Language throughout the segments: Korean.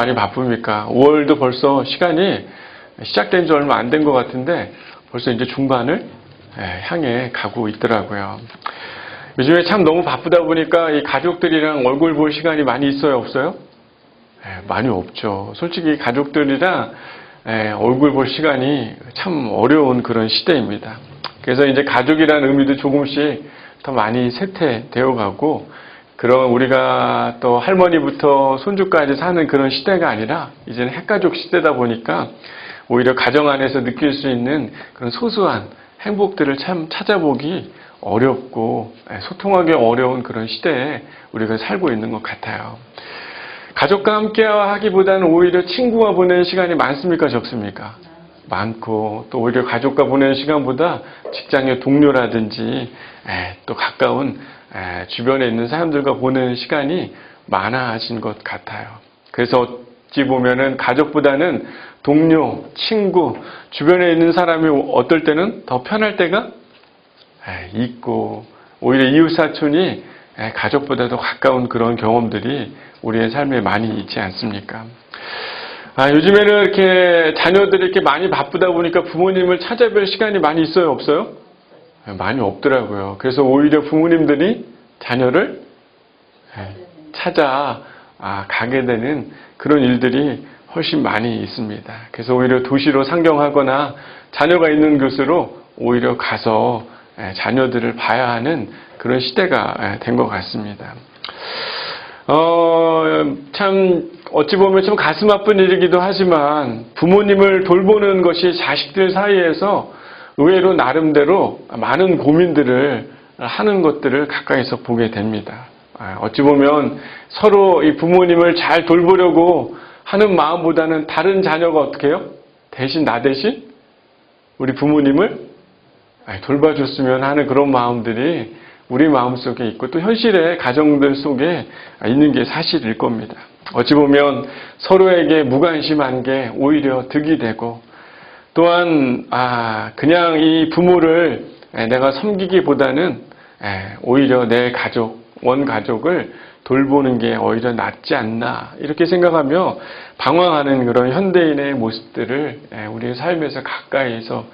많이 바쁩니까? 5월도 벌써 시간이 시작된 지 얼마 안 된 것 같은데 벌써 이제 중반을 향해 가고 있더라고요. 요즘에 참 너무 바쁘다 보니까 이 가족들이랑 얼굴 볼 시간이 많이 있어요, 없어요? 많이 없죠. 솔직히 가족들이랑 얼굴 볼 시간이 참 어려운 그런 시대입니다. 그래서 이제 가족이라는 의미도 조금씩 더 많이 쇠퇴되어 가고, 그런 우리가 또 할머니부터 손주까지 사는 그런 시대가 아니라 이제는 핵가족 시대다 보니까 오히려 가정 안에서 느낄 수 있는 그런 소소한 행복들을 참 찾아보기 어렵고 소통하기 어려운 그런 시대에 우리가 살고 있는 것 같아요. 가족과 함께 하기보다는 오히려 친구와 보내는 시간이 많습니까? 적습니까? 많고, 또 오히려 가족과 보내는 시간보다 직장의 동료라든지 또 가까운 주변에 있는 사람들과 보내는 시간이 많아진 것 같아요. 그래서 어찌 보면은 가족보다는 동료, 친구, 주변에 있는 사람이 어떨 때는 더 편할 때가 있고, 오히려 이웃사촌이 가족보다도 가까운 그런 경험들이 우리의 삶에 많이 있지 않습니까? 요즘에는 이렇게 자녀들이 이렇게 많이 바쁘다 보니까 부모님을 찾아뵐 시간이 많이 있어요, 없어요? 많이 없더라고요. 그래서 오히려 부모님들이 자녀를 찾아 가게 되는 그런 일들이 훨씬 많이 있습니다. 그래서 오히려 도시로 상경하거나 자녀가 있는 곳으로 오히려 가서 자녀들을 봐야 하는 그런 시대가 된 것 같습니다. 참 어찌 보면 좀 가슴 아픈 일이기도 하지만 부모님을 돌보는 것이 자식들 사이에서 의외로 나름대로 많은 고민들을 하는 것들을 가까이서 보게 됩니다. 어찌 보면 서로 이 부모님을 잘 돌보려고 하는 마음보다는 다른 자녀가 어떻게 해요? 대신 나 대신 우리 부모님을 돌봐줬으면 하는 그런 마음들이 우리 마음속에 있고 또 현실의 가정들 속에 있는 게 사실일 겁니다. 어찌 보면 서로에게 무관심한 게 오히려 득이 되고, 또한 그냥 이 부모를 내가 섬기기보다는 오히려 내 가족, 원가족을 돌보는 게 오히려 낫지 않나 이렇게 생각하며 방황하는 그런 현대인의 모습들을 우리의 삶에서 가까이서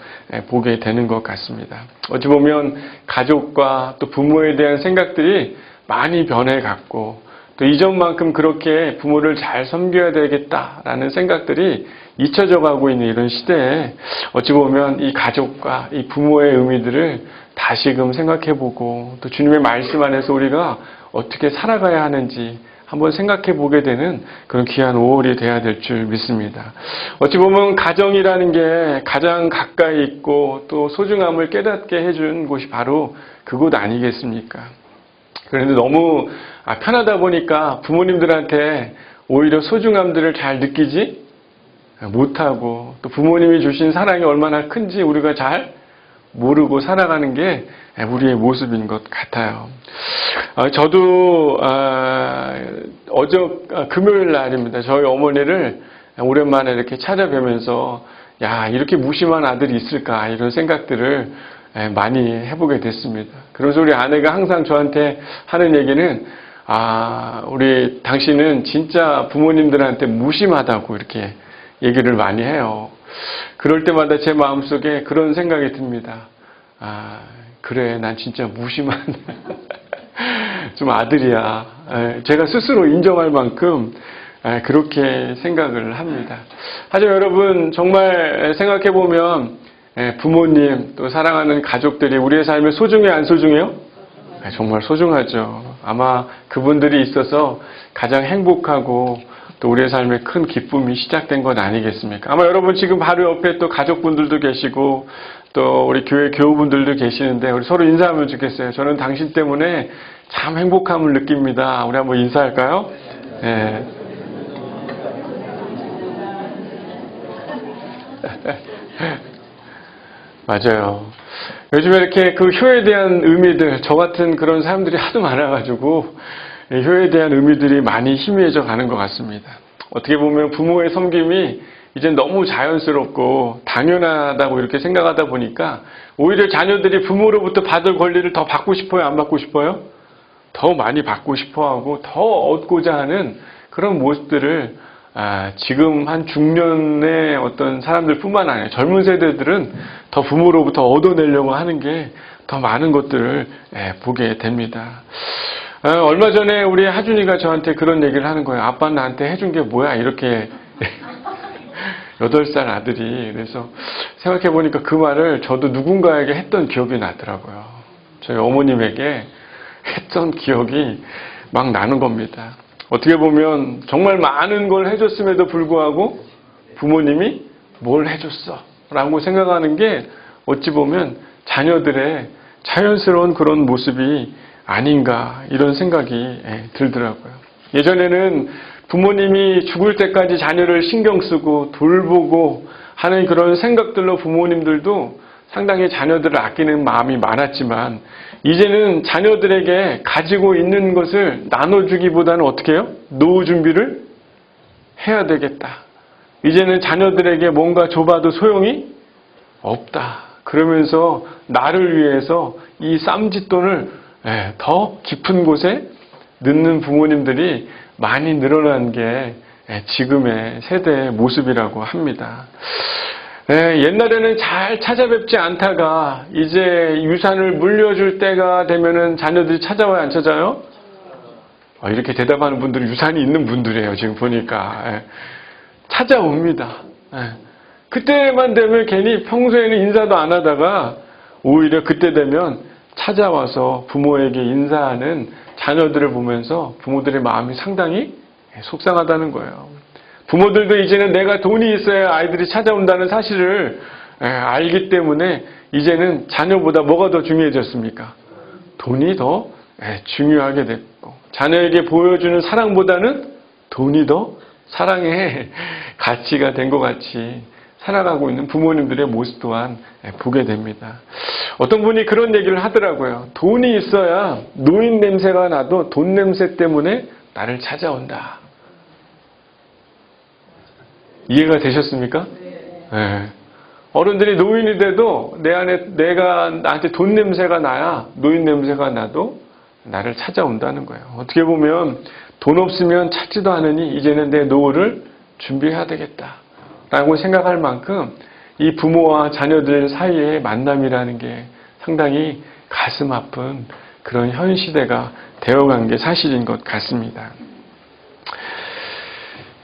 보게 되는 것 같습니다. 어찌 보면 가족과 또 부모에 대한 생각들이 많이 변해갔고, 또 이전만큼 그렇게 부모를 잘 섬겨야 되겠다라는 생각들이 잊혀져 가고 있는 이런 시대에 어찌 보면 이 가족과 이 부모의 의미들을 다시금 생각해보고, 또 주님의 말씀 안에서 우리가 어떻게 살아가야 하는지 한번 생각해 보게 되는 그런 귀한 5월이 돼야 될 줄 믿습니다. 어찌 보면 가정이라는 게 가장 가까이 있고 또 소중함을 깨닫게 해준 곳이 바로 그곳 아니겠습니까? 그런데 너무 편하다 보니까 부모님들한테 오히려 소중함들을 잘 느끼지 못하고, 또 부모님이 주신 사랑이 얼마나 큰지 우리가 잘 모르고 살아가는 게 우리의 모습인 것 같아요. 저도 금요일 날입니다. 저희 어머니를 오랜만에 이렇게 찾아뵈면서 이렇게 무심한 아들이 있을까 이런 생각들을 많이 해보게 됐습니다. 그래서 우리 아내가 항상 저한테 하는 얘기는 우리 당신은 진짜 부모님들한테 무심하다고 이렇게 얘기를 많이 해요. 그럴 때마다 제 마음속에 그런 생각이 듭니다. 그래, 난 진짜 무심한 좀 아들이야. 제가 스스로 인정할 만큼 그렇게 생각을 합니다. 하지만 여러분, 정말 생각해보면 부모님, 또 사랑하는 가족들이 우리의 삶에 소중해, 안 소중해요? 정말 소중하죠. 아마 그분들이 있어서 가장 행복하고 또 우리의 삶에 큰 기쁨이 시작된 건 아니겠습니까? 아마 여러분 지금 바로 옆에 또 가족분들도 계시고 또 우리 교회 교우분들도 계시는데 우리 서로 인사하면 좋겠어요. 저는 당신 때문에 참 행복함을 느낍니다. 우리 한번 인사할까요? 네. 맞아요. 요즘에 이렇게 그 효에 대한 의미들, 저 같은 그런 사람들이 하도 많아가지고 효에 대한 의미들이 많이 희미해져 가는 것 같습니다. 어떻게 보면 부모의 섬김이 이제 너무 자연스럽고 당연하다고 이렇게 생각하다 보니까 오히려 자녀들이 부모로부터 받을 권리를 더 받고 싶어요? 안 받고 싶어요? 더 많이 받고 싶어하고 더 얻고자 하는 그런 모습들을 지금 한 중년의 어떤 사람들뿐만 아니라 젊은 세대들은 더 부모로부터 얻어내려고 하는 게 더 많은 것들을 보게 됩니다. 얼마 전에 우리 하준이가 저한테 그런 얘기를 하는 거예요. 아빠 나한테 해준 게 뭐야? 이렇게 8살 아들이. 그래서 생각해 보니까 그 말을 저도 누군가에게 했던 기억이 나더라고요. 저희 어머님에게 했던 기억이 막 나는 겁니다. 어떻게 보면 정말 많은 걸 해줬음에도 불구하고 부모님이 뭘 해줬어? 라고 생각하는 게 어찌 보면 자녀들의 자연스러운 그런 모습이 아닌가 이런 생각이 들더라고요. 예전에는 부모님이 죽을 때까지 자녀를 신경 쓰고 돌보고 하는 그런 생각들로 부모님들도 상당히 자녀들을 아끼는 마음이 많았지만 이제는 자녀들에게 가지고 있는 것을 나눠주기보다는 어떻게 해요? 노후 준비를 해야 되겠다. 이제는 자녀들에게 뭔가 줘봐도 소용이 없다. 그러면서 나를 위해서 이 쌈짓돈을 더 깊은 곳에 넣는 부모님들이 많이 늘어난 게 지금의 세대의 모습이라고 합니다. 옛날에는 잘 찾아뵙지 않다가 이제 유산을 물려줄 때가 되면은 자녀들이 찾아와요, 안 찾아요? 이렇게 대답하는 분들은 유산이 있는 분들이에요, 지금 보니까. 찾아옵니다. 그때만 되면 괜히 평소에는 인사도 안 하다가 오히려 그때 되면 찾아와서 부모에게 인사하는 자녀들을 보면서 부모들의 마음이 상당히 속상하다는 거예요. 부모들도 이제는 내가 돈이 있어야 아이들이 찾아온다는 사실을 알기 때문에 이제는 자녀보다 뭐가 더 중요해졌습니까? 돈이 더 중요하게 됐고 자녀에게 보여주는 사랑보다는 돈이 더 사랑의 가치가 된 것 같이 살아가고 있는 부모님들의 모습 또한 보게 됩니다. 어떤 분이 그런 얘기를 하더라고요. 돈이 있어야 노인 냄새가 나도 돈 냄새 때문에 나를 찾아온다. 이해가 되셨습니까? 네. 어른들이 노인이 돼도 내가 나한테 돈 냄새가 나야 노인 냄새가 나도 나를 찾아온다는 거예요. 어떻게 보면 돈 없으면 찾지도 않으니 이제는 내 노후를 준비해야 되겠다. 라고 생각할 만큼 이 부모와 자녀들 사이의 만남이라는 게 상당히 가슴 아픈 그런 현 시대가 되어간 게 사실인 것 같습니다.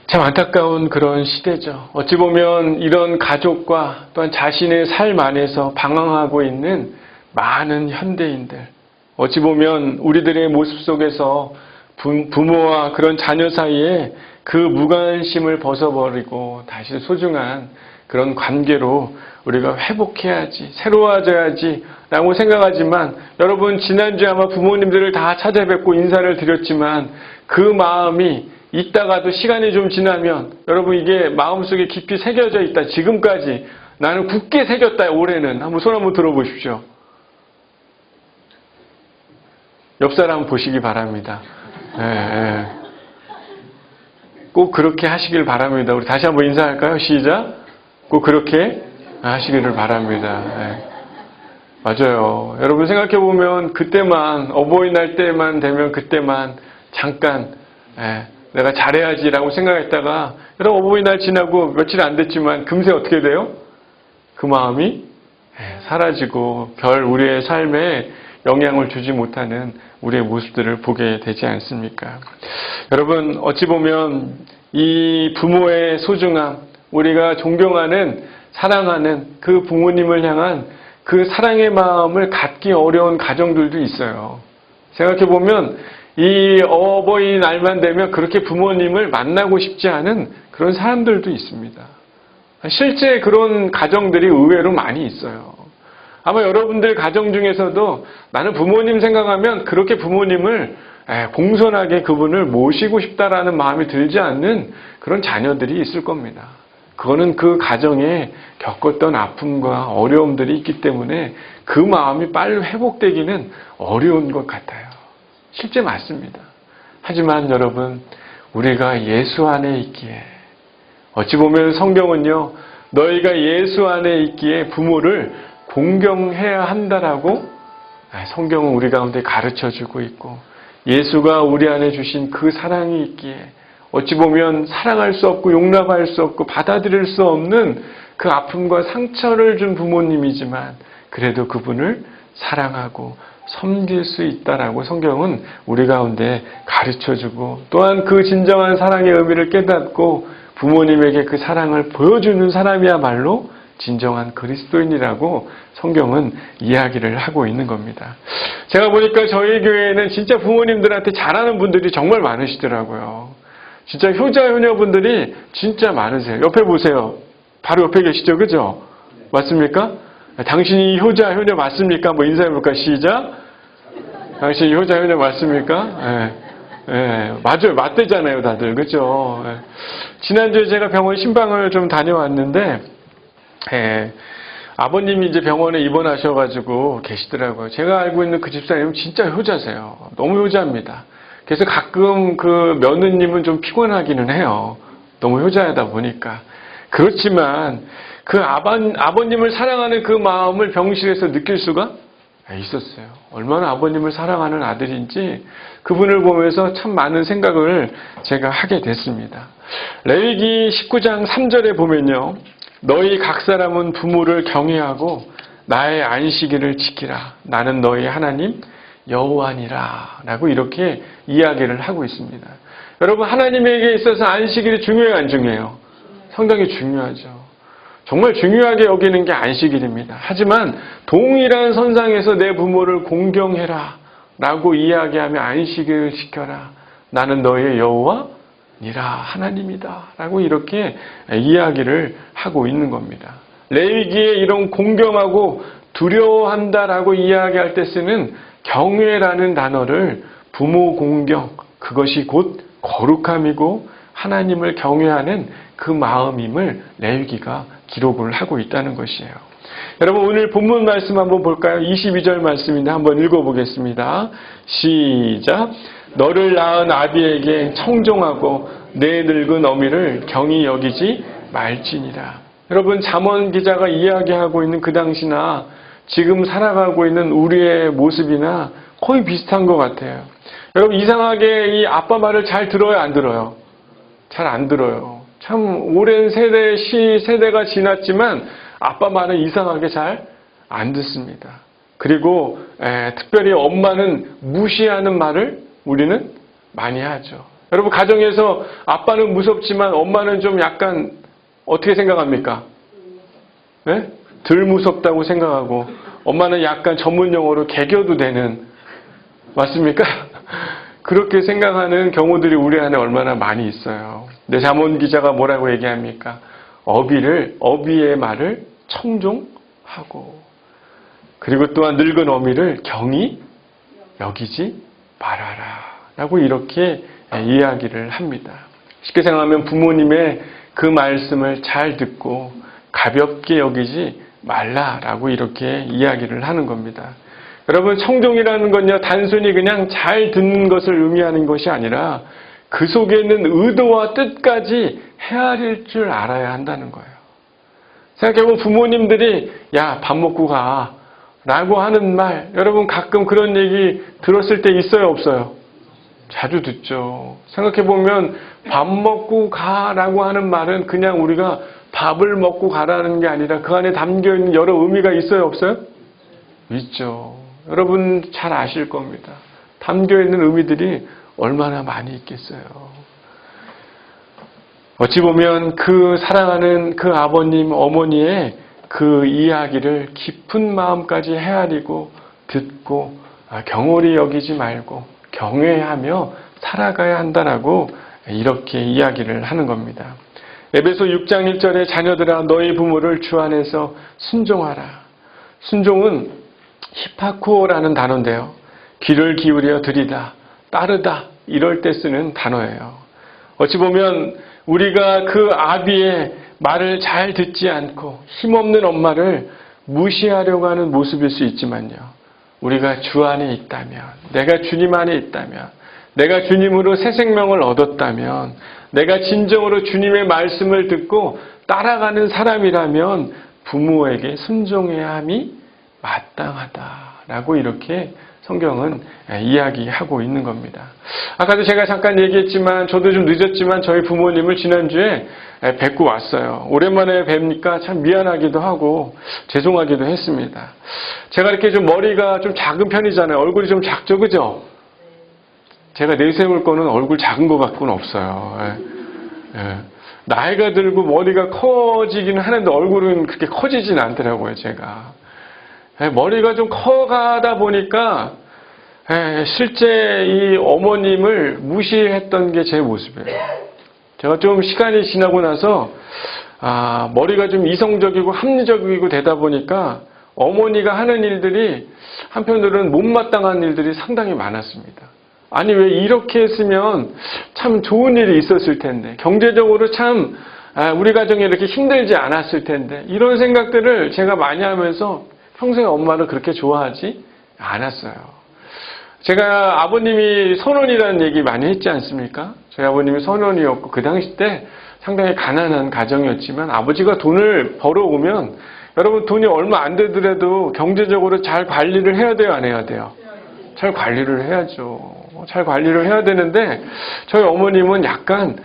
참 안타까운 그런 시대죠. 어찌 보면 이런 가족과 또한 자신의 삶 안에서 방황하고 있는 많은 현대인들, 어찌 보면 우리들의 모습 속에서 부모와 그런 자녀 사이에 그 무관심을 벗어버리고 다시 소중한 그런 관계로 우리가 회복해야지, 새로워져야지 라고 생각하지만 여러분 지난주에 아마 부모님들을 다 찾아뵙고 인사를 드렸지만 그 마음이 있다가도 시간이 좀 지나면 여러분 이게 마음속에 깊이 새겨져 있다. 지금까지 나는 굳게 새겼다. 올해는. 한번 손 한번 들어보십시오. 옆 사람 보시기 바랍니다. 꼭 그렇게 하시길 바랍니다. 우리 다시 한번 인사할까요? 시작. 꼭 그렇게 하시기를 바랍니다. 맞아요. 여러분 생각해보면 그때만 어버이날 때만 되면 그때만 잠깐 내가 잘해야지라고 생각했다가 여러분 어버이날 지나고 며칠 안 됐지만 금세 어떻게 돼요? 그 마음이 사라지고 별 우리의 삶에 영향을 주지 못하는 우리의 모습들을 보게 되지 않습니까? 여러분 어찌 보면 이 부모의 소중함, 우리가 존경하는 사랑하는 그 부모님을 향한 그 사랑의 마음을 갖기 어려운 가정들도 있어요. 생각해보면 이 어버이날만 되면 그렇게 부모님을 만나고 싶지 않은 그런 사람들도 있습니다. 실제 그런 가정들이 의외로 많이 있어요. 아마 여러분들 가정 중에서도 나는 부모님 생각하면 그렇게 부모님을 공손하게 그분을 모시고 싶다라는 마음이 들지 않는 그런 자녀들이 있을 겁니다. 그거는 그 가정에 겪었던 아픔과 어려움들이 있기 때문에 그 마음이 빨리 회복되기는 어려운 것 같아요. 실제 맞습니다. 하지만 여러분 우리가 예수 안에 있기에 어찌 보면 성경은요 너희가 예수 안에 있기에 부모를 공경해야 한다라고 성경은 우리 가운데 가르쳐주고 있고 예수가 우리 안에 주신 그 사랑이 있기에 어찌 보면 사랑할 수 없고 용납할 수 없고 받아들일 수 없는 그 아픔과 상처를 준 부모님이지만 그래도 그분을 사랑하고 섬길 수 있다라고 성경은 우리 가운데 가르쳐주고 또한 그 진정한 사랑의 의미를 깨닫고 부모님에게 그 사랑을 보여주는 사람이야말로 진정한 그리스도인이라고 성경은 이야기를 하고 있는 겁니다. 제가 보니까 저희 교회에는 진짜 부모님들한테 잘하는 분들이 정말 많으시더라고요. 진짜 효자 효녀분들이 진짜 많으세요. 옆에 보세요. 바로 옆에 계시죠, 그죠? 맞습니까? 당신이 효자 효녀 맞습니까? 뭐 인사해볼까? 시작. 당신이 효자 효녀 맞습니까? 맞아요. 맞대잖아요, 다들. 그죠? 지난주에 제가 병원 신방을 좀 다녀왔는데, 아버님이 이제 병원에 입원하셔가지고 계시더라고요. 제가 알고 있는 그 집사님은 진짜 효자세요. 너무 효자입니다. 그래서 가끔 그 며느님은 좀 피곤하기는 해요. 너무 효자하다 보니까. 그렇지만 그 아버님을 사랑하는 그 마음을 병실에서 느낄 수가 있었어요. 얼마나 아버님을 사랑하는 아들인지 그분을 보면서 참 많은 생각을 제가 하게 됐습니다. 레위기 19장 3절에 보면요. 너희 각 사람은 부모를 경외하고 나의 안식일을 지키라. 나는 너희 하나님 여호와니라 라고 이렇게 이야기를 하고 있습니다. 여러분 하나님에게 있어서 안식일이 중요해요, 안 중요해요? 상당히 중요하죠. 정말 중요하게 여기는 게 안식일입니다. 하지만 동일한 선상에서 내 부모를 공경해라 라고 이야기하며 안식일을 지켜라. 나는 너의 여호와니라 하나님이다 라고 이렇게 이야기를 하고 있는 겁니다. 레위기에 이런 공경하고 두려워한다라고 이야기할 때 쓰는 경외라는 단어를 부모 공경, 그것이 곧 거룩함이고 하나님을 경외하는 그 마음임을 레위기가 기록을 하고 있다는 것이에요. 여러분 오늘 본문 말씀 한번 볼까요? 22절 말씀인데 한번 읽어보겠습니다. 시작. 너를 낳은 아비에게 청종하고 내 늙은 어미를 경히 여기지 말지니라. 여러분 잠언 기자가 이야기하고 있는 그 당시나 지금 살아가고 있는 우리의 모습이나 거의 비슷한 것 같아요. 여러분 이상하게 이 아빠 말을 잘 들어요, 안 들어요? 잘 안 들어요. 참 오랜 세대가 지났지만 아빠 말은 이상하게 잘 안 듣습니다. 그리고 특별히 엄마는 무시하는 말을 우리는 많이 하죠. 여러분 가정에서 아빠는 무섭지만 엄마는 좀 약간 어떻게 생각합니까? 네? 덜 무섭다고 생각하고 엄마는 약간 전문 용어로 개겨도 되는, 맞습니까? 그렇게 생각하는 경우들이 우리 안에 얼마나 많이 있어요. 내 잠언 기자가 뭐라고 얘기합니까? 어비의 말을 청종하고 그리고 또한 늙은 어미를 경히 여기지 말아라 라고 이렇게 이야기를 합니다. 쉽게 생각하면 부모님의 그 말씀을 잘 듣고 가볍게 여기지 말라라고 이렇게 이야기를 하는 겁니다. 여러분 청종이라는 건요 단순히 그냥 잘 듣는 것을 의미하는 것이 아니라 그 속에 있는 의도와 뜻까지 헤아릴 줄 알아야 한다는 거예요. 생각해보면 부모님들이 야 밥 먹고 가 라고 하는 말, 여러분 가끔 그런 얘기 들었을 때 있어요, 없어요? 자주 듣죠. 생각해보면 밥 먹고 가라고 하는 말은 그냥 우리가 밥을 먹고 가라는 게 아니라 그 안에 담겨있는 여러 의미가 있어요, 없어요? 있죠. 여러분 잘 아실 겁니다. 담겨있는 의미들이 얼마나 많이 있겠어요. 어찌 보면 그 사랑하는 그 아버님, 어머니의 그 이야기를 깊은 마음까지 헤아리고 듣고 경홀히 여기지 말고 경외하며 살아가야 한다라고 이렇게 이야기를 하는 겁니다. 에베소 6장 1절에 자녀들아 너희 부모를 주 안에서 순종하라. 순종은 히파코라는 단어인데요. 귀를 기울여 들이다, 따르다 이럴 때 쓰는 단어예요. 어찌 보면 우리가 그 아비의 말을 잘 듣지 않고 힘없는 엄마를 무시하려고 하는 모습일 수 있지만요. 우리가 주 안에 있다면, 내가 주님 안에 있다면, 내가 주님으로 새 생명을 얻었다면, 내가 진정으로 주님의 말씀을 듣고 따라가는 사람이라면 부모에게 순종해야 함이 마땅하다 라고 이렇게 성경은 이야기하고 있는 겁니다. 아까도 제가 잠깐 얘기했지만 저도 좀 늦었지만 저희 부모님을 지난주에 뵙고 왔어요. 오랜만에 뵙니까 참 미안하기도 하고 죄송하기도 했습니다. 제가 이렇게 좀 머리가 좀 작은 편이잖아요. 얼굴이 좀 작죠, 그죠? 제가 내세울 거는 얼굴 작은 거 갖고는 없어요. 나이가 들고 머리가 커지기는 하는데 얼굴은 그렇게 커지진 않더라고요, 제가. 머리가 좀 커가다 보니까 실제 이 어머님을 무시했던 게 제 모습이에요. 제가 좀 시간이 지나고 나서 머리가 좀 이성적이고 합리적이고 되다 보니까 어머니가 하는 일들이 한편으로는 못마땅한 일들이 상당히 많았습니다. 아니 왜 이렇게 했으면 참 좋은 일이 있었을 텐데 경제적으로 참 우리 가정이 이렇게 힘들지 않았을 텐데 이런 생각들을 제가 많이 하면서 평소에 엄마를 그렇게 좋아하지 않았어요. 제가 아버님이 선원이라는 얘기 많이 했지 않습니까? 저희 아버님이 선원이었고 그 당시 때 상당히 가난한 가정이었지만 아버지가 돈을 벌어오면 여러분 돈이 얼마 안 되더라도 경제적으로 잘 관리를 해야 돼요, 안 해야 돼요? 잘 관리를 해야죠. 잘 관리를 해야 되는데 저희 어머님은 약간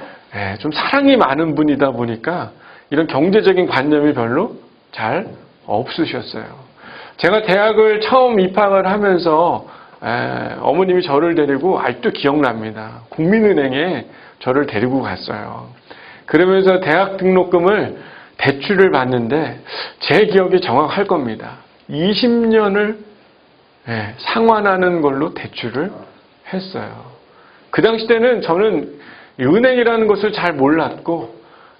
좀 사랑이 많은 분이다 보니까 이런 경제적인 관념이 별로 잘 없으셨어요. 제가 대학을 처음 입학을 하면서 어머님이 저를 데리고 아직도 기억납니다. 국민은행에 저를 데리고 갔어요. 그러면서 대학 등록금을 대출을 받는데 제 기억이 정확할 겁니다. 20년을 상환하는 걸로 대출을 했어요. 그 당시 때는 저는 은행이라는 것을 잘 몰랐고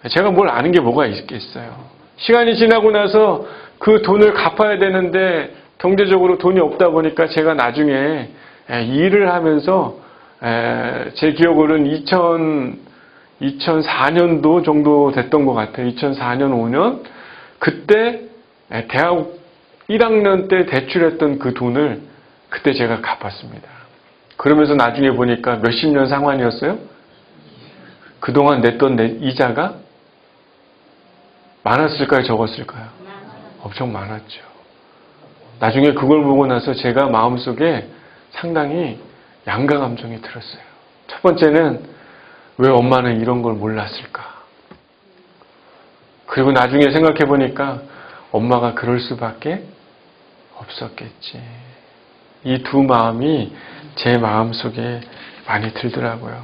제가 뭘 아는 게 뭐가 있겠어요. 시간이 지나고 나서 그 돈을 갚아야 되는데 경제적으로 돈이 없다 보니까 제가 나중에 일을 하면서 제 기억으로는 2004년도 정도 됐던 것 같아요. 2004년, 5년 그때 대학 1학년 때 대출했던 그 돈을 그때 제가 갚았습니다. 그러면서 나중에 보니까 몇십 년 상환이었어요? 그동안 냈던 이자가 많았을까요? 적었을까요? 엄청 많았죠. 나중에 그걸 보고 나서 제가 마음속에 상당히 양가 감정이 들었어요. 첫 번째는 왜 엄마는 이런 걸 몰랐을까? 그리고 나중에 생각해 보니까 엄마가 그럴 수밖에 없었겠지. 이 두 마음이 제 마음속에 많이 들더라고요.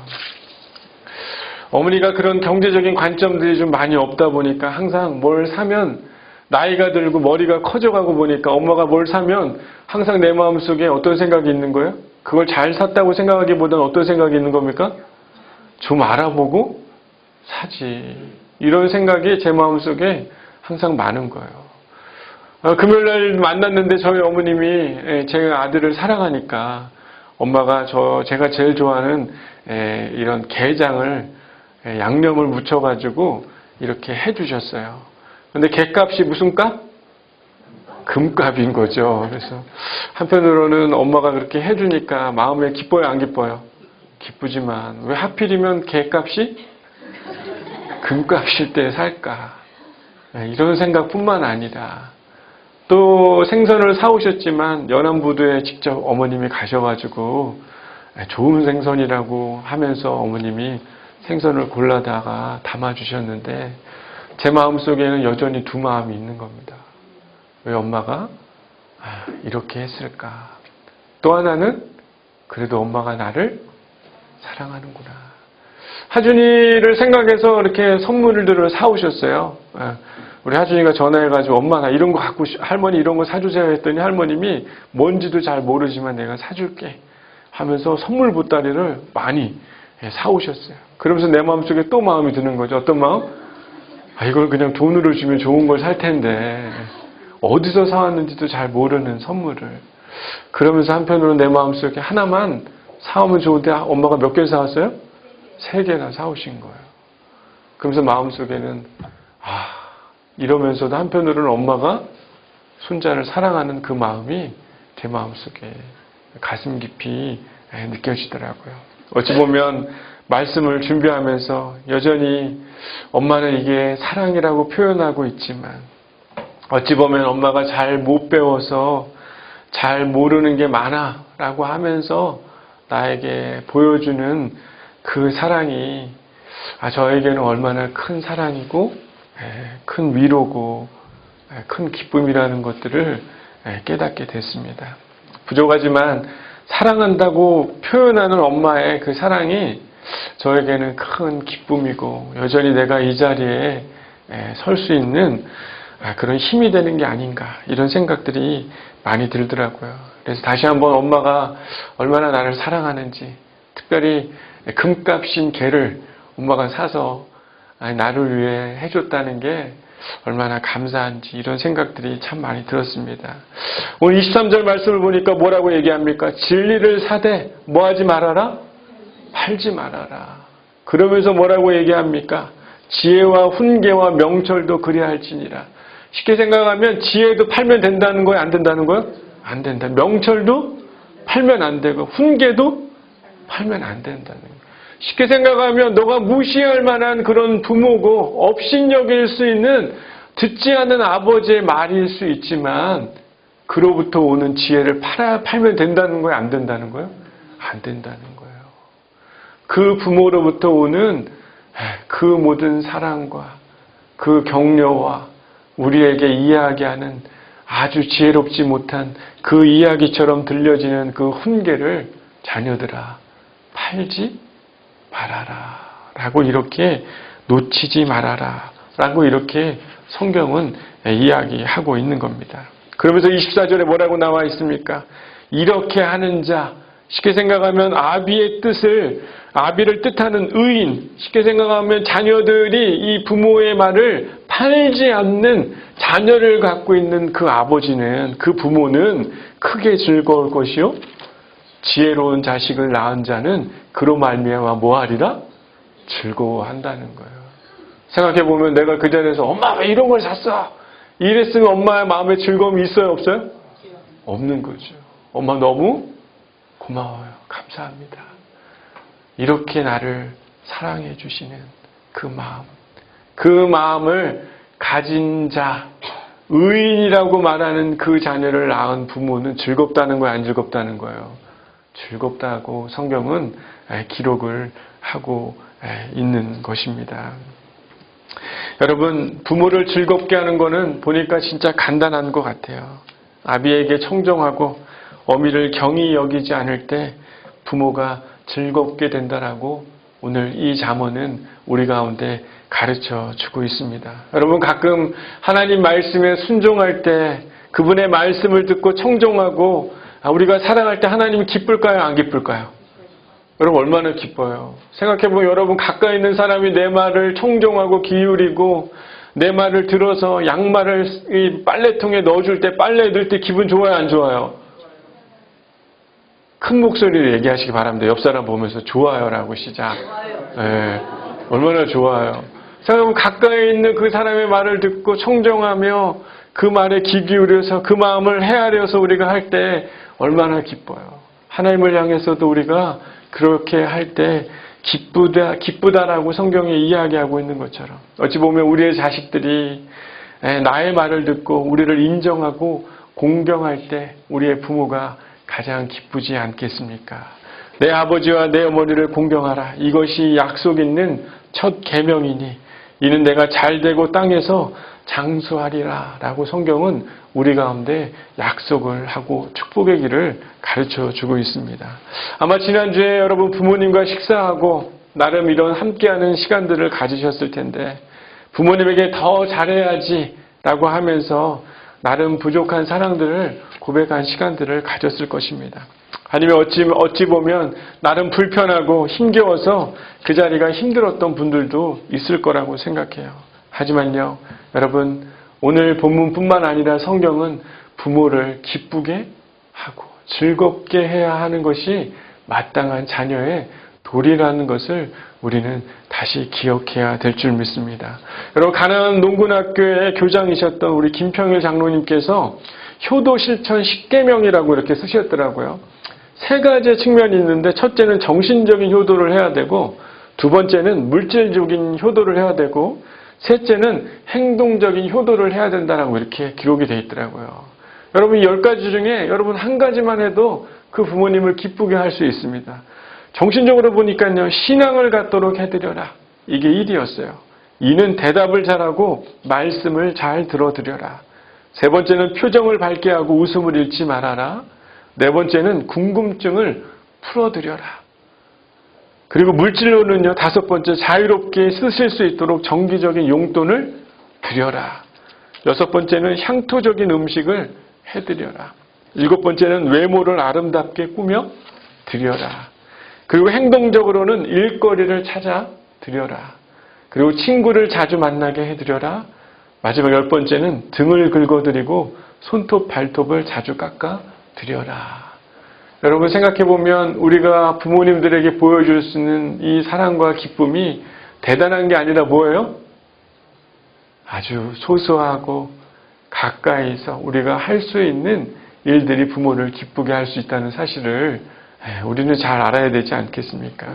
어머니가 그런 경제적인 관점들이 좀 많이 없다 보니까 항상 뭘 사면 나이가 들고 머리가 커져가고 보니까 엄마가 뭘 사면 항상 내 마음속에 어떤 생각이 있는 거예요? 그걸 잘 샀다고 생각하기보다는 어떤 생각이 있는 겁니까? 좀 알아보고 사지. 이런 생각이 제 마음속에 항상 많은 거예요. 금요일날 만났는데 저희 어머님이 제 아들을 사랑하니까 엄마가 제가 제일 좋아하는 이런 게장을 양념을 묻혀가지고 이렇게 해주셨어요. 근데 게값이 무슨 값? 금값인 거죠. 그래서 한편으로는 엄마가 그렇게 해주니까 마음에 기뻐요, 안 기뻐요? 기쁘지만 왜 하필이면 게값이 금값일 때 살까? 이런 생각뿐만 아니라 또 생선을 사오셨지만 연안부두에 직접 어머님이 가셔가지고 좋은 생선이라고 하면서 어머님이 생선을 골라다가 담아주셨는데 제 마음속에는 여전히 두 마음이 있는 겁니다. 왜 엄마가 이렇게 했을까? 또 하나는 그래도 엄마가 나를 사랑하는구나. 하준이를 생각해서 이렇게 선물들을 사오셨어요. 우리 하준이가 전화해가지고 엄마 나 이런 거 갖고 할머니 이런 거 사주세요 했더니 할머님이 뭔지도 잘 모르지만 내가 사줄게 하면서 선물 보따리를 많이 사오셨어요. 그러면서 내 마음속에 또 마음이 드는 거죠. 어떤 마음? 이걸 그냥 돈으로 주면 좋은 걸 살 텐데 어디서 사왔는지도 잘 모르는 선물을. 그러면서 한편으로 내 마음속에 하나만 사오면 좋은데 엄마가 몇 개 사왔어요? 3개나 사오신 거예요. 그러면서 마음속에는 이러면서도 한편으로는 엄마가 손자를 사랑하는 그 마음이 제 마음속에 가슴 깊이 느껴지더라고요. 어찌 보면 말씀을 준비하면서 여전히 엄마는 이게 사랑이라고 표현하고 있지만 어찌 보면 엄마가 잘 못 배워서 잘 모르는 게 많아 라고 하면서 나에게 보여주는 그 사랑이 저에게는 얼마나 큰 사랑이고 큰 위로고 큰 기쁨이라는 것들을 깨닫게 됐습니다. 부족하지만 사랑한다고 표현하는 엄마의 그 사랑이 저에게는 큰 기쁨이고 여전히 내가 이 자리에 설 수 있는 그런 힘이 되는 게 아닌가 이런 생각들이 많이 들더라고요. 그래서 다시 한번 엄마가 얼마나 나를 사랑하는지, 특별히 금값인 개를 엄마가 사서 나를 위해 해줬다는 게 얼마나 감사한지 이런 생각들이 참 많이 들었습니다. 오늘 23절 말씀을 보니까 뭐라고 얘기합니까? 진리를 사되 뭐하지 말아라? 팔지 말아라. 그러면서 뭐라고 얘기합니까? 지혜와 훈계와 명철도 그리할지니라. 쉽게 생각하면 지혜도 팔면 된다는 거예요? 안 된다는 거예요? 안 된다. 명철도 팔면 안 되고 훈계도 팔면 안 된다는 거예요. 쉽게 생각하면 너가 무시할 만한 그런 부모고 업신여길 수 있는 듣지 않는 아버지의 말일 수 있지만 그로부터 오는 지혜를 팔면 된다는 거예요? 안 된다는 거예요? 안 된다는 거예요. 그 부모로부터 오는 그 모든 사랑과 그 격려와 우리에게 이야기하는 아주 지혜롭지 못한 그 이야기처럼 들려지는 그 훈계를 자녀들아 팔지 말아라 라고 이렇게 놓치지 말아라 라고 이렇게 성경은 이야기하고 있는 겁니다. 그러면서 24절에 뭐라고 나와 있습니까? 이렇게 하는 자, 쉽게 생각하면 아비를 뜻하는 의인, 쉽게 생각하면 자녀들이 이 부모의 말을 팔지 않는 자녀를 갖고 있는 그 아버지는, 그 부모는 크게 즐거울 것이요 지혜로운 자식을 낳은 자는 그로 말미암아 뭐하리라? 즐거워한다는 거예요. 생각해보면 내가 그 자리에서 엄마 왜 이런 걸 샀어? 이랬으면 엄마의 마음에 즐거움이 있어요? 없어요? 없는 거죠. 엄마 너무 고마워요. 감사합니다. 이렇게 나를 사랑해 주시는 그 마음, 그 마음을 가진 자, 의인이라고 말하는 그 자녀를 낳은 부모는 즐겁다는 거예요? 안 즐겁다는 거예요? 즐겁다고 성경은 기록을 하고 있는 것입니다. 여러분, 부모를 즐겁게 하는 거는 보니까 진짜 간단한 것 같아요. 아비에게 청정하고 어미를 경히 여기지 않을 때 부모가 즐겁게 된다라고 오늘 이 잠언은 우리 가운데 가르쳐 주고 있습니다. 여러분, 가끔 하나님 말씀에 순종할 때 그분의 말씀을 듣고 청종하고 우리가 사랑할 때 하나님이 기쁠까요? 안 기쁠까요? 여러분, 얼마나 기뻐요. 생각해보면 여러분 가까이 있는 사람이 내 말을 청종하고 기울이고 내 말을 들어서 양말을 이 빨래통에 넣어줄 때 빨래 넣을 때 기분 좋아요? 안 좋아요? 큰 목소리로 얘기하시기 바랍니다. 옆 사람 보면서 좋아요라고 시작. 네, 얼마나 좋아요. 생각해보면 가까이 있는 그 사람의 말을 듣고 청정하며 그 말에 귀 기울여서 그 마음을 헤아려서 우리가 할 때 얼마나 기뻐요. 하나님을 향해서도 우리가 그렇게 할 때 기쁘다라고 성경이 이야기하고 있는 것처럼 어찌 보면 우리의 자식들이 나의 말을 듣고 우리를 인정하고 공경할 때 우리의 부모가 가장 기쁘지 않겠습니까? 내 아버지와 내 어머니를 공경하라. 이것이 약속 있는 첫 계명이니 이는 내가 잘되고 땅에서 장수하리라 라고 성경은 우리 가운데 약속을 하고 축복의 길을 가르쳐 주고 있습니다. 아마 지난주에 여러분 부모님과 식사하고 나름 이런 함께하는 시간들을 가지셨을 텐데 부모님에게 더 잘해야지 라고 하면서 나름 부족한 사랑들을 고백한 시간들을 가졌을 것입니다. 아니면 어찌 보면 나름 불편하고 힘겨워서 그 자리가 힘들었던 분들도 있을 거라고 생각해요. 하지만요, 여러분, 오늘 본문뿐만 아니라 성경은 부모를 기쁘게 하고 즐겁게 해야 하는 것이 마땅한 자녀의 도리라는 것을 우리는 다시 기억해야 될 줄 믿습니다. 여러분, 가나안 농군학교의 교장이셨던 우리 김평일 장로님께서 효도 실천 10계명이라고 이렇게 쓰셨더라고요. 세 가지 측면이 있는데 첫째는 정신적인 효도를 해야 되고 두 번째는 물질적인 효도를 해야 되고 셋째는 행동적인 효도를 해야 된다라고 이렇게 기록이 되어 있더라고요. 여러분 이 10가지 중에 여러분 한 가지만 해도 그 부모님을 기쁘게 할 수 있습니다. 정신적으로 보니까요. 신앙을 갖도록 해드려라. 이게 1이었어요. 2는 대답을 잘하고 말씀을 잘 들어드려라. 세 번째는 표정을 밝게 하고 웃음을 잃지 말아라. 네 번째는 궁금증을 풀어드려라. 그리고 물질로는요. 5번째 자유롭게 쓰실 수 있도록 정기적인 용돈을 드려라. 6번째는 향토적인 음식을 해드려라. 7번째는 외모를 아름답게 꾸며 드려라. 그리고 행동적으로는 일거리를 찾아 드려라. 그리고 친구를 자주 만나게 해드려라. 마지막 10번째는 등을 긁어드리고 손톱 발톱을 자주 깎아 드려라. 여러분 생각해보면 우리가 부모님들에게 보여줄 수 있는 이 사랑과 기쁨이 대단한 게 아니라 뭐예요? 아주 소소하고 가까이서 우리가 할 수 있는 일들이 부모를 기쁘게 할 수 있다는 사실을 우리는 잘 알아야 되지 않겠습니까?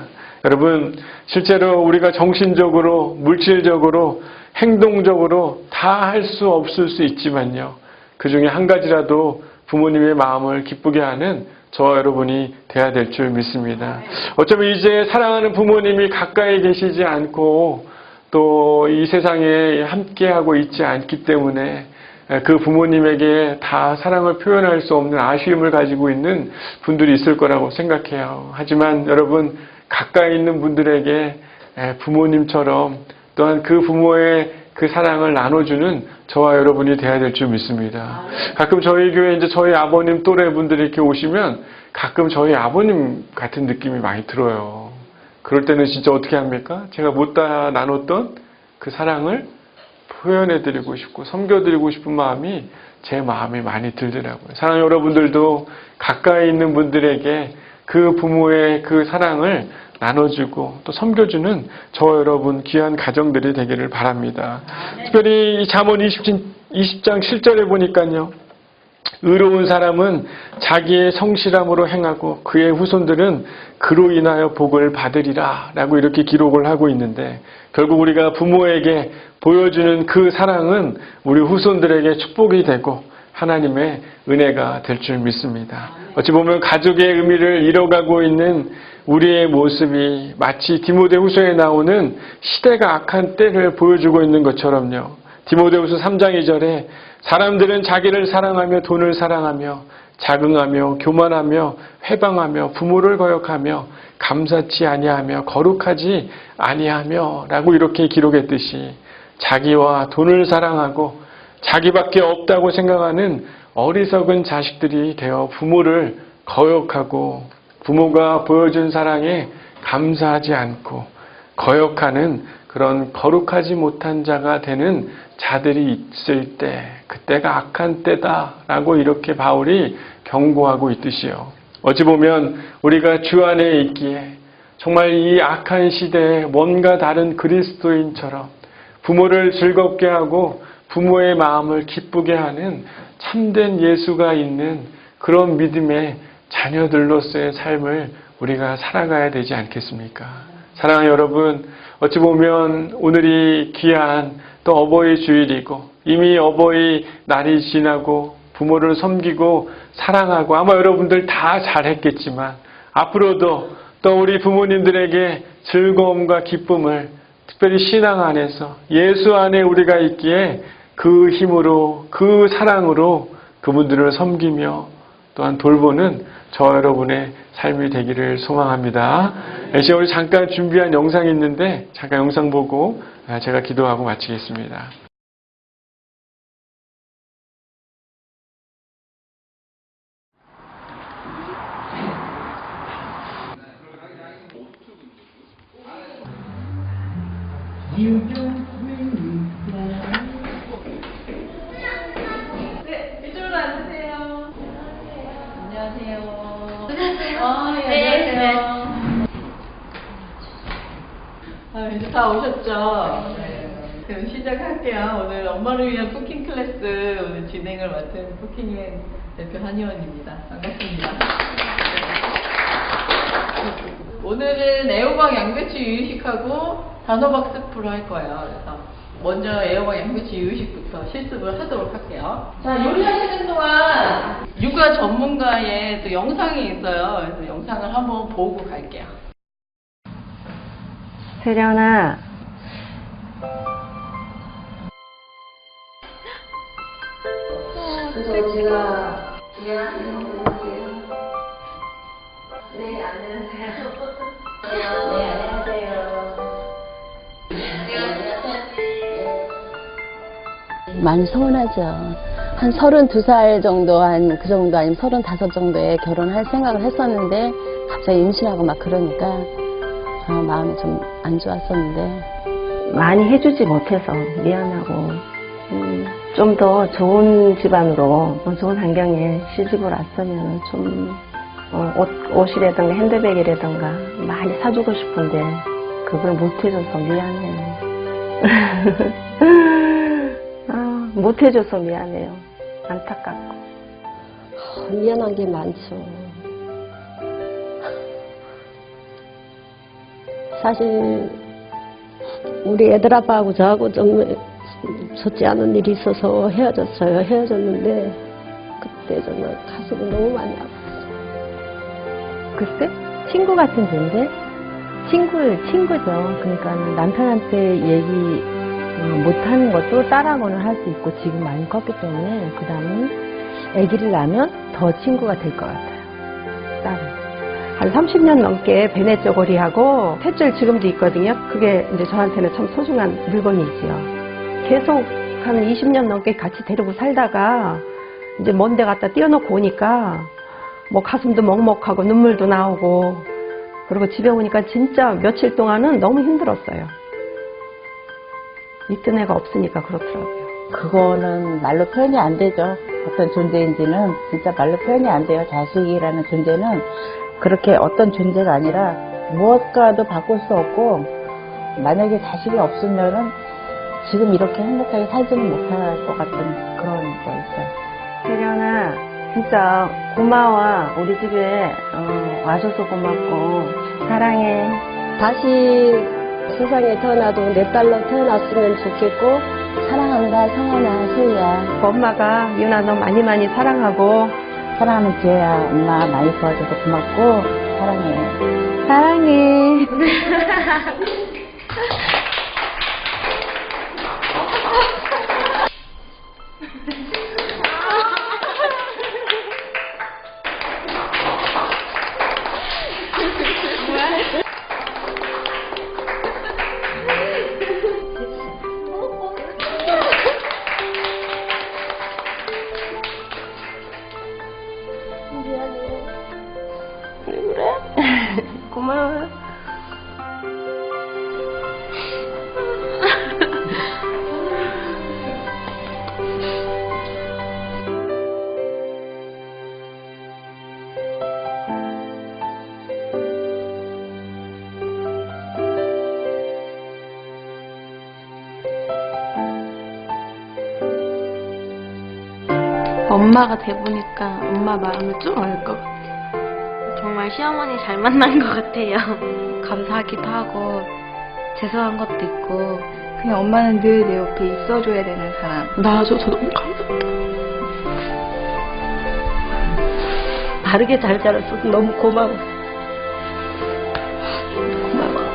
여러분 실제로 우리가 정신적으로 물질적으로 행동적으로 다 할 수 없을 수 있지만요. 그 중에 한 가지라도 부모님의 마음을 기쁘게 하는 저와 여러분이 돼야 될 줄 믿습니다. 어쩌면 이제 사랑하는 부모님이 가까이 계시지 않고 또 이 세상에 함께하고 있지 않기 때문에 그 부모님에게 다 사랑을 표현할 수 없는 아쉬움을 가지고 있는 분들이 있을 거라고 생각해요. 하지만 여러분 가까이 있는 분들에게 부모님처럼 또한 그 부모의 그 사랑을 나눠주는 저와 여러분이 돼야 될 줄 믿습니다. 가끔 저희 교회 이제 저희 아버님 또래 분들이 이렇게 오시면 가끔 저희 아버님 같은 느낌이 많이 들어요. 그럴 때는 진짜 어떻게 합니까? 제가 못다 나눴던 그 사랑을 표현해드리고 싶고 섬겨드리고 싶은 마음이 제 마음에 많이 들더라고요. 사랑하는 여러분들도 가까이 있는 분들에게 그 부모의 그 사랑을 나눠주고 또 섬겨주는 저와 여러분 귀한 가정들이 되기를 바랍니다. 특별히 이 잠언 20장 7절에 보니까요. 의로운 사람은 자기의 성실함으로 행하고 그의 후손들은 그로 인하여 복을 받으리라 라고 이렇게 기록을 하고 있는데 결국 우리가 부모에게 보여주는 그 사랑은 우리 후손들에게 축복이 되고 하나님의 은혜가 될 줄 믿습니다. 어찌 보면 가족의 의미를 잃어가고 있는 우리의 모습이 마치 디모데후서에 나오는 시대가 악한 때를 보여주고 있는 것처럼요. 디모데후서 3장 2절에 사람들은 자기를 사랑하며 돈을 사랑하며 자긍하며 교만하며 회방하며 부모를 거역하며 감사치 아니하며 거룩하지 아니하며 라고 이렇게 기록했듯이 자기와 돈을 사랑하고 자기밖에 없다고 생각하는 어리석은 자식들이 되어 부모를 거역하고 부모가 보여준 사랑에 감사하지 않고 거역하는 그런 거룩하지 못한 자가 되는 자들이 있을 때 그때가 악한 때다라고 이렇게 바울이 경고하고 있듯이요. 어찌 보면 우리가 주 안에 있기에 정말 이 악한 시대에 뭔가 다른 그리스도인처럼 부모를 즐겁게 하고 부모의 마음을 기쁘게 하는 참된 예수가 있는 그런 믿음의 자녀들로서의 삶을 우리가 살아가야 되지 않겠습니까? 사랑하는 여러분, 어찌 보면 오늘이 귀한 또 어버이 주일이고 이미 어버이 날이 지나고 부모를 섬기고 사랑하고 아마 여러분들 다 잘했겠지만 앞으로도 또 우리 부모님들에게 즐거움과 기쁨을 특별히 신앙 안에서 예수 안에 우리가 있기에 그 힘으로 그 사랑으로 그분들을 섬기며 또한 돌보는 저와 여러분의 삶이 되기를 소망합니다. 지금 우리 잠깐 준비한 영상이 있는데 잠깐 영상 보고 제가 기도하고 마치겠습니다. 네, 이쪽으로 앉으세요. 안녕하세요. 네, 안녕하세요. 이제 다 오셨죠? 네. 그럼 시작할게요. 오늘 엄마를 위한 쿠킹 클래스 오늘 진행을 맡은 쿠킹의 대표 한의원입니다. 반갑습니다. 오늘은 애호박 양배추 유식하고 단호박 스프로 할 거예요. 그래서 먼저 애호박 양배추 이유식부터 실습을 하도록 할게요. 자, 요리하시는 동안 육아 전문가의 또 영상이 있어요. 그래서 영상을 한번 보고 갈게요. 세련아, 그래서 제가 안녕하세요. 네, 안녕하세요. 네, 안녕하세요. 많이 서운하죠. 한 32살 정도, 한 그 정도 아니면 35 정도에 결혼할 생각을 했었는데 갑자기 임신하고 막 그러니까 마음이 좀 안 좋았었는데 많이 해주지 못해서 미안하고 좀 더 좋은 집안으로 좋은 환경에 시집을 왔으면 좀 옷이라든가 핸드백이라든가 많이 사주고 싶은데 그걸 못 해줘서 미안해요. 못 해줘서 미안해요. 안타깝고. 미안한 게 많죠. 사실 우리 애들 아빠하고 저하고 좀 좋지 않은 일이 있어서 헤어졌어요. 헤어졌는데 그때 정말 가슴이 너무 많이 아팠어요. 글쎄? 친구 같은 존재? 친구죠. 그러니까 남편한테 얘기 못하는 것도 딸하고는 할 수 있고 지금 많이 컸기 때문에 그 다음은 아기를 낳으면 더 친구가 될 것 같아요. 딸은. 한 30년 넘게 베네 쪼고리하고 탯줄 지금도 있거든요. 그게 이제 저한테는 참 소중한 물건이지요. 계속 한 20년 넘게 같이 데리고 살다가 이제 먼 데 갖다 띄워놓고 오니까 뭐 가슴도 먹먹하고 눈물도 나오고 그리고 집에 오니까 진짜 며칠 동안은 너무 힘들었어요. 있던 애가 없으니까 그렇더라고요. 그거는 말로 표현이 안 되죠. 어떤 존재인지는 진짜 말로 표현이 안 돼요. 자식이라는 존재는 그렇게 어떤 존재가 아니라 무엇과도 바꿀 수 없고 만약에 자식이 없으면은 지금 이렇게 행복하게 살지는 못할 것 같은 그런 거 있어요. 세련아, 진짜 고마워. 우리 집에 와줘서 고맙고 사랑해. 다시 세상에 태어나도 내 딸로 태어났으면 좋겠고 사랑한다 성환아 소희야. 엄마가 유나 너 많이 많이 사랑하고 사랑하는 지혜야, 엄마 많이 도와줘서 고맙고 사랑해. 사랑해. 고마워. 엄마가 돼보니까 엄마 마음을 좀 알 것 같아요. 정말 시어머니 잘 만난 것 같아요. 감사하기도 하고 죄송한 것도 있고 그냥 엄마는 늘 내 옆에 있어줘야 되는 사람. 나와줘서 너무 감사합니다. 바르게 잘 자랐어. 너무 고마워. 고마워.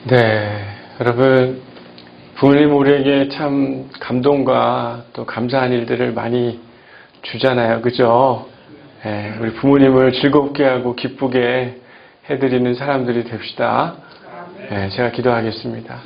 네, 여러분 부모님 우리에게 참 감동과 또 감사한 일들을 많이 주잖아요, 그죠? 네, 우리 부모님을 즐겁게 하고 기쁘게 해드리는 사람들이 됩시다. 네, 제가 기도하겠습니다.